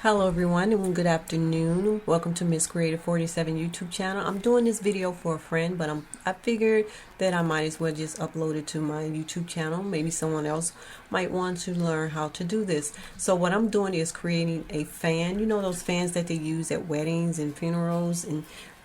Hello everyone and good afternoon. Welcome to Miss Creative 47 YouTube channel. I'm doing this video for a friend, but I figured that I might as well just upload it to my YouTube channel. Maybe someone else might want to learn how to do this. So what I'm doing is creating a fan. You know those fans that they use at weddings and funerals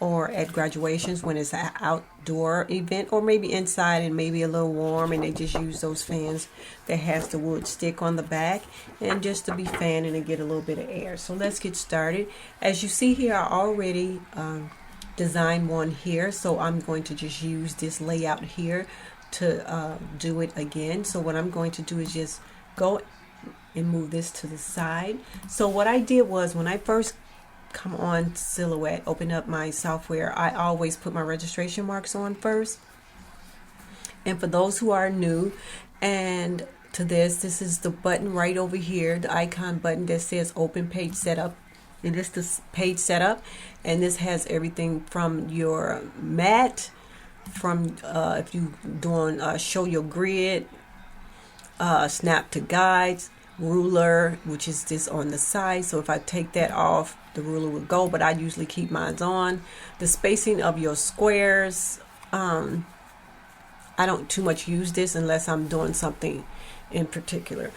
or at graduations when it's an outdoor event, or maybe inside and maybe a little warm, and they just use those fans that has the wood stick on the back and just to be fanning and get a little bit of air. So let's get started. As you see here, I already designed one here, so I'm going to just use this layout here to do it again. So what I'm going to do is just go and move this to the side. So what I did was, when I first come on Silhouette, open up my software, I always put my registration marks on first. And for those who are new and to this is the button right over here, the icon button that says open page setup. And this is the page setup, and this has everything from your mat, from if you doing show your grid, snap to guides, ruler, which is this on the side. So if I take that off, the ruler will go, but I usually keep mine on. The spacing of your squares, I don't too much use this unless I'm doing something in particular.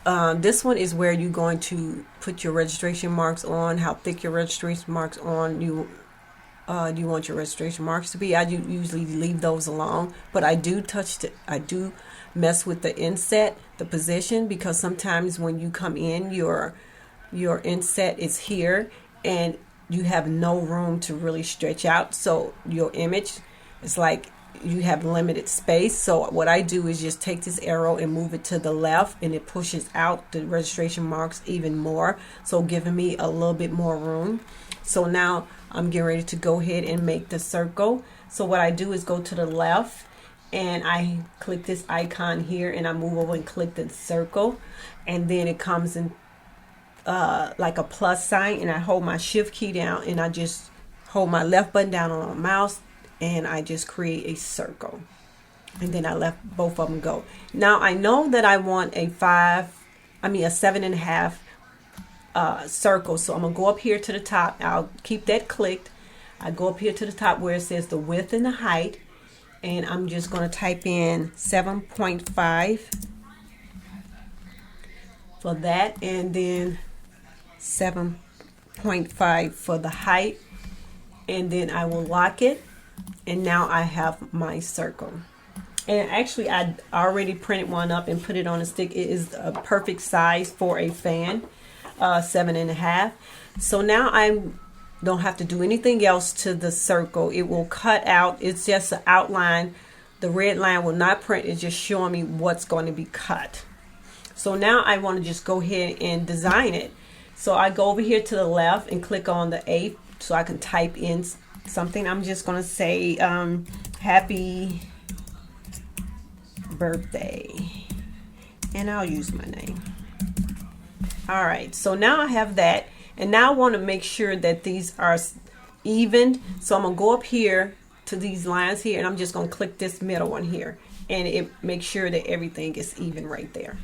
This one is where you're going to put your registration marks on, how thick your registration marks on you want your registration marks to be. I usually leave those alone, but I do mess with the inset, the position, because sometimes when you come in, your inset is here and you have no room to really stretch out. So your image is like you have limited space. So what I do is just take this arrow and move it to the left, and it pushes out the registration marks even more, so giving me a little bit more room. So now I'm getting ready to go ahead and make the circle. So what I do is go to the left and I click this icon here, and I move over and click the circle, and then it comes in like a plus sign, and I hold my shift key down and I just hold my left button down on my mouse, and I just create a circle, and then I let both of them go. Now I know that I want a 7.5 circle, so I'm gonna go up here to the top. I'll keep that clicked. I go up here to the top where it says the width and the height, and I'm just gonna type in 7.5 for that, and then 7.5 for the height, and then I will lock it, and now I have my circle. And actually I already printed one up and put it on a stick. It is a perfect size for a fan, 7.5. So now I don't have to do anything else to the circle. It will cut out. It's just an outline. The red line will not print. It's just showing me what's going to be cut. So now I want to just go ahead and design it. So I go over here to the left and click on the A so I can type in something. I'm just going to say happy birthday, and I'll use my name. All right, so now I have that, and now I want to make sure that these are evened. So I'm going to go up here to these lines here, and I'm just going to click this middle one here, and it makes sure that everything is even right there.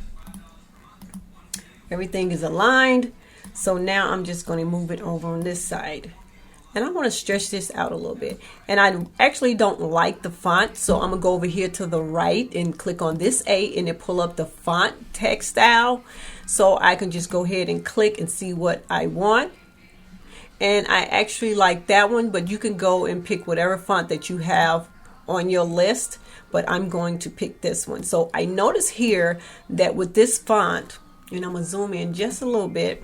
Everything is aligned. So now I'm just going to move it over on this side, and I want to stretch this out a little bit. And I actually don't like the font, so I'm gonna go over here to the right and click on this A, and it pull up the font text style, so I can just go ahead and click and see what I want. And I actually like that one, but you can go and pick whatever font that you have on your list, but I'm going to pick this one. So I notice here that with this font, and I'm gonna zoom in just a little bit,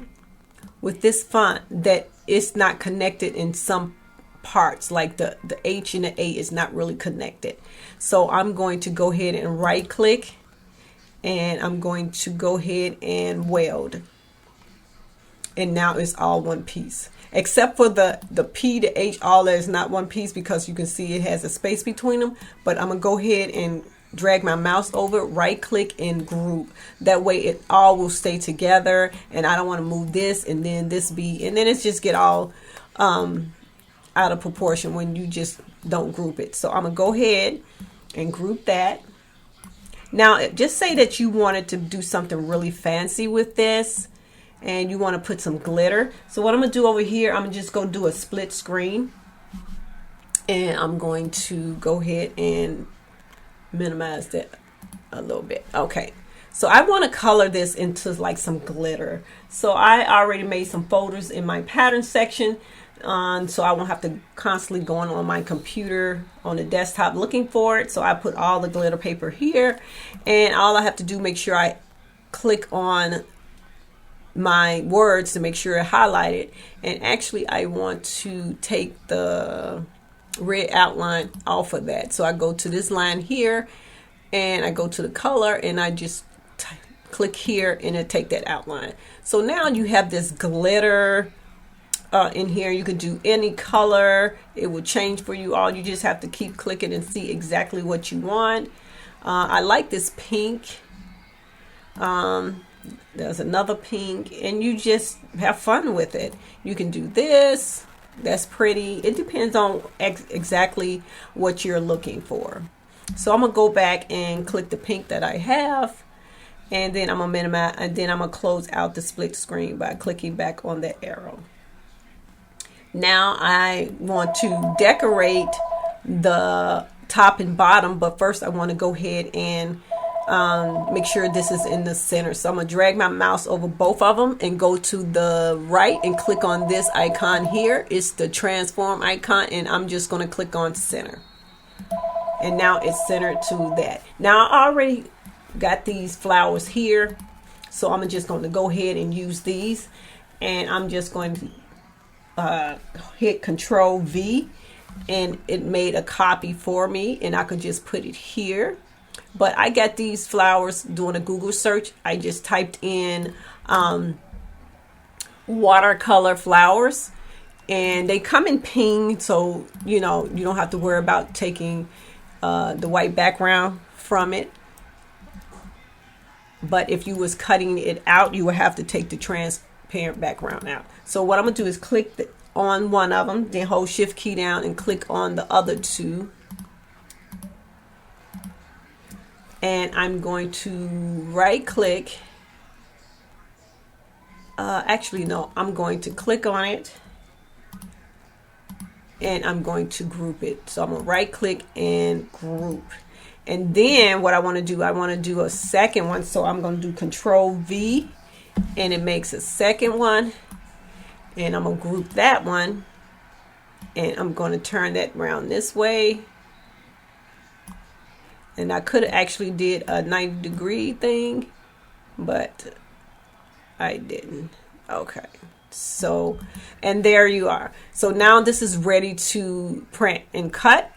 with this font, that it's not connected in some parts, like the H and the A is not really connected. So I'm going to go ahead and right click, and I'm going to go ahead and weld, and now it's all one piece, except for the P, the H, all that is not one piece, because you can see it has a space between them. But I'm gonna go ahead and drag my mouse over, right click, and group. That way it all will stay together, and I don't want to move this and then this be, and then it's just get all out of proportion when you just don't group it. So I'm gonna go ahead and group that. Now just say that you wanted to do something really fancy with this, and you want to put some glitter. So what I'm gonna do over here, I'm just gonna do a split screen, and I'm going to go ahead and minimize that a little bit. Okay, so I want to color this into like some glitter. So I already made some folders in my pattern section, so I won't have to constantly going on my computer on the desktop looking for it. So I put all the glitter paper here, and all I have to do, make sure I click on my words to make sure I highlight it. And actually I want to take the red outline off of that. So I go to this line here, and I go to the color, and I just click here, and it take that outline. So now you have this glitter in here. You can do any color, it will change for you. All you just have to keep clicking and see exactly what you want. I like this pink. There's another pink, and you just have fun with it. You can do this. That's pretty. It depends on exactly what you're looking for. So I'm gonna go back and click the pink that I have, and then I'm gonna minimize, and then I'm gonna close out the split screen by clicking back on the arrow. Now I want to decorate the top and bottom, but first I want to go ahead and make sure this is in the center. So I'm gonna drag my mouse over both of them and go to the right and click on this icon here. It's the transform icon, and I'm just gonna click on center, and now it's centered to that. Now I already got these flowers here, so I'm just going to go ahead and use these, and I'm just going to hit Control V, and it made a copy for me, and I can just put it here. But I got these flowers doing a Google search. I just typed in watercolor flowers, and they come in pink, so you know you don't have to worry about taking the white background from it. But if you was cutting it out, you would have to take the transparent background out. So what I'm gonna do is click on one of them, then hold Shift key down and click on the other two. And I'm going to right click. Actually, no, I'm going to click on it, and I'm going to group it. So I'm gonna right click and group. And then what I want to do, a second one. So I'm going to do Control V, and it makes a second one. And I'm going to group that one. And I'm going to turn that around this way. And I could have actually did a 90-degree thing, but I didn't. Okay. So, and there you are. So now this is ready to print and cut.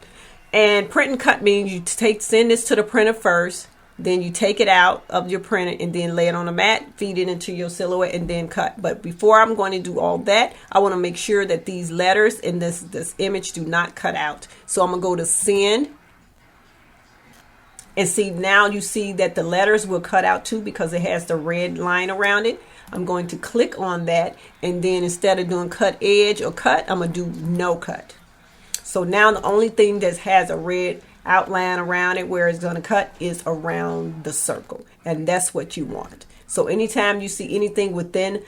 And print and cut means you send this to the printer first, then you take it out of your printer and then lay it on a mat, feed it into your silhouette, and then cut. But before I'm going to do all that, I want to make sure that these letters in this image do not cut out. So I'm going to go to send, and see, now you see that the letters will cut out too because it has the red line around it. I'm going to click on that, and then instead of doing cut edge or cut, I'm going to do no cut. So now the only thing that has a red outline around it where it's going to cut is around the circle. And that's what you want. So anytime you see anything within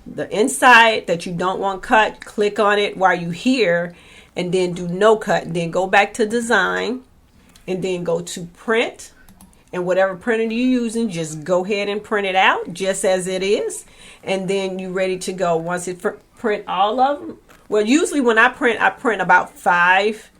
the inside that you don't want cut, click on it while you're here, and then do no cut. And then go back to design, and then go to print. And whatever printer you're using, just go ahead and print it out just as it is. And then you're ready to go. Once it print all of them. Well, usually when I print about 5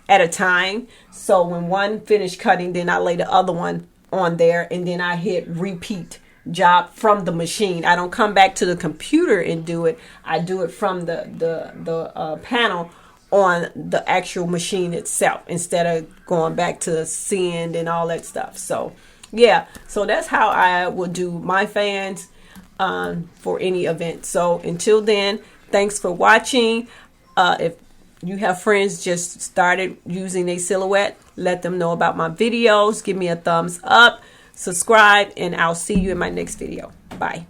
at a time. So when one finished cutting, then I lay the other one on there, and then I hit repeat job from the machine. I don't come back to the computer and do it. I do it from the panel on the actual machine itself instead of going back to send and all that stuff. So yeah, so that's how I would do my fans for any event. So until then, thanks for watching. If you have friends just started using a silhouette, let them know about my videos. Give me a thumbs up, subscribe, and I'll see you in my next video. Bye.